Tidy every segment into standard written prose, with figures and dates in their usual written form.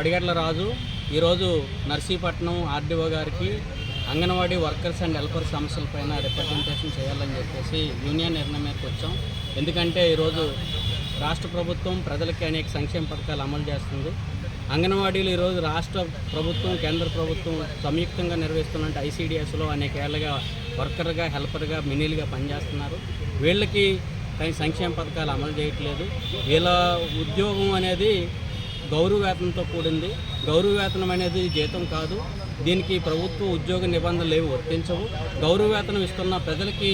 పడిగట్ల రాజు ఈరోజు నర్సీపట్నం ఆర్డీఓ గారికి anganwadi workers and helper సమస్యలపైన రిప్రజెంటేషన్ చేయాలని చెప్పేసి యూనియన్ నిర్ణయం మీదకి వచ్చాం. ఎందుకంటే ఈరోజు రాష్ట్ర ప్రభుత్వం ప్రజలకి అనేక సంక్షేమ పథకాలు అమలు చేస్తుంది. అంగన్వాడీలు ఈరోజు రాష్ట్ర ప్రభుత్వం కేంద్ర ప్రభుత్వం సంయుక్తంగా నిర్వహిస్తున్న ఐసీడీఎస్లో అనేక ఏళ్ళగా వర్కర్గా హెల్పర్గా మినీలుగా పనిచేస్తున్నారు. వీళ్ళకి సంక్షేమ పథకాలు అమలు చేయట్లేదు. వీళ్ళ ఉద్యోగం అనేది గౌరవ వేతనంతో కూడింది. గౌరవ వేతనం అనేది జీతం కాదు. దీనికి ప్రభుత్వ ఉద్యోగ నిబంధనలు ఏవి వర్తించవు. గౌరవ వేతనం ఇస్తున్న ప్రజలకి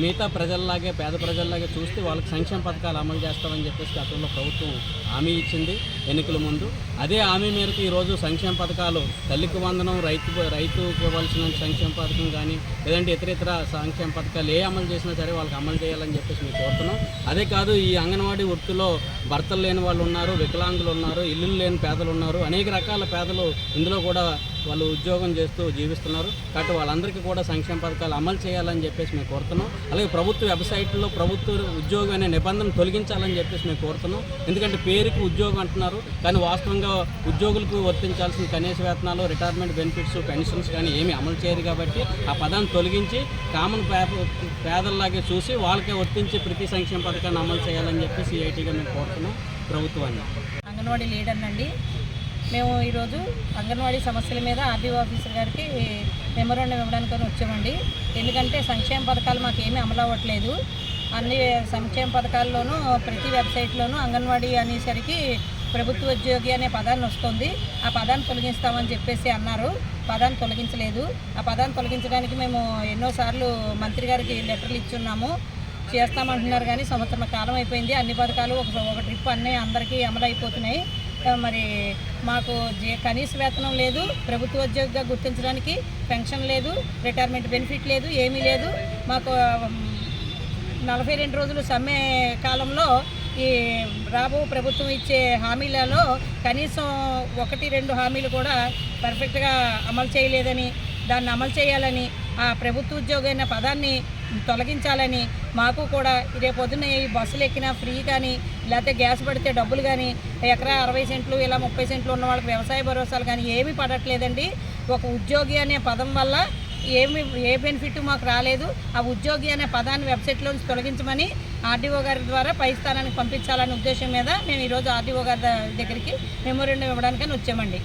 మిగతా ప్రజల్లాగే పేద ప్రజల్లాగే చూస్తే వాళ్ళకి సంక్షేమ పథకాలు అమలు చేస్తామని చెప్పేసి గతంలో ప్రభుత్వం హామీ ఇచ్చింది ఎన్నికల ముందు. అదే హామీ మేరకు ఈరోజు సంక్షేమ పథకాలు తల్లికి వందనం, రైతుకి ఇవ్వాల్సిన సంక్షేమ పథకం కానీ లేదంటే ఇతర సంక్షేమ పథకాలు అమలు చేసినా సరే వాళ్ళకి అమలు చేయాలని చెప్పేసి మేము కోరుతున్నాం. అదే కాదు, ఈ అంగన్వాడీ వృత్తిలో భర్తలు లేని వాళ్ళు ఉన్నారు, వికలాంగులు ఉన్నారు, ఇల్లు లేని పేదలు ఉన్నారు, అనేక రకాల పేదలు ఇందులో కూడా వాళ్ళు ఉద్యోగం చేస్తూ జీవిస్తున్నారు. కాబట్టి వాళ్ళందరికీ కూడా సంక్షేమ పథకాలు అమలు చేయాలని చెప్పేసి మేము కోరుతున్నాం. అలాగే ప్రభుత్వ వెబ్సైట్లో ప్రభుత్వ ఉద్యోగం అనే నిబంధన తొలగించాలని చెప్పేసి మేము కోరుతున్నాం. ఎందుకంటే పేరుకి ఉద్యోగం అంటున్నారు, కానీ వాస్తవంగా ఉద్యోగులకు వర్తించాల్సిన కనీస వేతనాలు, రిటైర్మెంట్ బెనిఫిట్స్, పెన్షన్స్ కానీ ఏమీ అమలు చేయరు. కాబట్టి ఆ పదాన్ని తొలగించి కామన్ పేదల్లాగే చూసి వాళ్ళకే వర్తించి ప్రతి సంక్షేమ పథకాన్ని అమలు చేయాలని చెప్పేసి సిఐటిగా మేము కోరుతున్నాం ప్రభుత్వాన్ని. అంగన్వాడీ లీడర్ నండి. మేము ఈరోజు అంగన్వాడీ సమస్యల మీద ఆర్డీఓ ఆఫీసర్ గారికి మెమోరాండం ఇవ్వడానికి వచ్చామండి. ఎందుకంటే సంక్షేమ పథకాలు మాకు ఏమీ అమలు అవ్వట్లేదు. అన్ని సంక్షేమ పథకాల్లోనూ ప్రతి వెబ్సైట్లోనూ అంగన్వాడీ అనేసరికి ప్రభుత్వ ఉద్యోగి అనే పదాన్ని వస్తుంది. ఆ పదాన్ని తొలగిస్తామని చెప్పేసి అన్నారు. పదాన్ని తొలగించలేదు. ఆ పదాన్ని తొలగించడానికి మేము ఎన్నోసార్లు మంత్రి గారికి లెటర్లు ఇచ్చున్నాము. చేస్తామంటున్నారు కానీ సంవత్సరం కాలం అయిపోయింది. అన్ని పథకాలు ఒక ట్రిప్ అన్నీ అందరికీ అమలు అయిపోతున్నాయి. మరి మాకు కనీస వేతనం లేదు, ప్రభుత్వ ఉద్యోగిగా గుర్తించడానికి పెన్షన్ లేదు, రిటైర్మెంట్ బెనిఫిట్ లేదు, ఏమీ లేదు. మాకు 42 రోజులు సమ్మె కాలంలో ఈ రాబో ప్రభుత్వం ఇచ్చే హామీలలో కనీసం 1-2 హామీలు కూడా పర్ఫెక్ట్గా అమలు చేయలేదని, దాన్ని అమలు చేయాలని, ఆ ప్రభుత్వ ఉద్యోగం అనే పదాన్ని తొలగించాలని, మాకు కూడా రేపొద్దున ఈ బస్సులు ఎక్కినా ఫ్రీ కానీ లేకపోతే గ్యాస్ పడితే డబ్బులు కానీ ఎకరా 60 సెంట్లు ఇలా 30 సెంట్లు ఉన్న వాళ్ళకి వ్యవసాయ భరోసాలు కానీ ఏమీ పడట్లేదండి. ఒక ఉద్యోగి అనే పదం వల్ల ఏ బెనిఫిట్ మాకు రాలేదు. ఆ ఉద్యోగి అనే పదాన్ని వెబ్సైట్లోంచి తొలగించమని ఆర్డీఓ గారి ద్వారా పై స్థానానికి పంపించాలనే ఉద్దేశం మీద మేము ఈరోజు ఆర్డీఓ గారి దగ్గరికి మెమోరాండం ఇవ్వడానికని వచ్చామండి.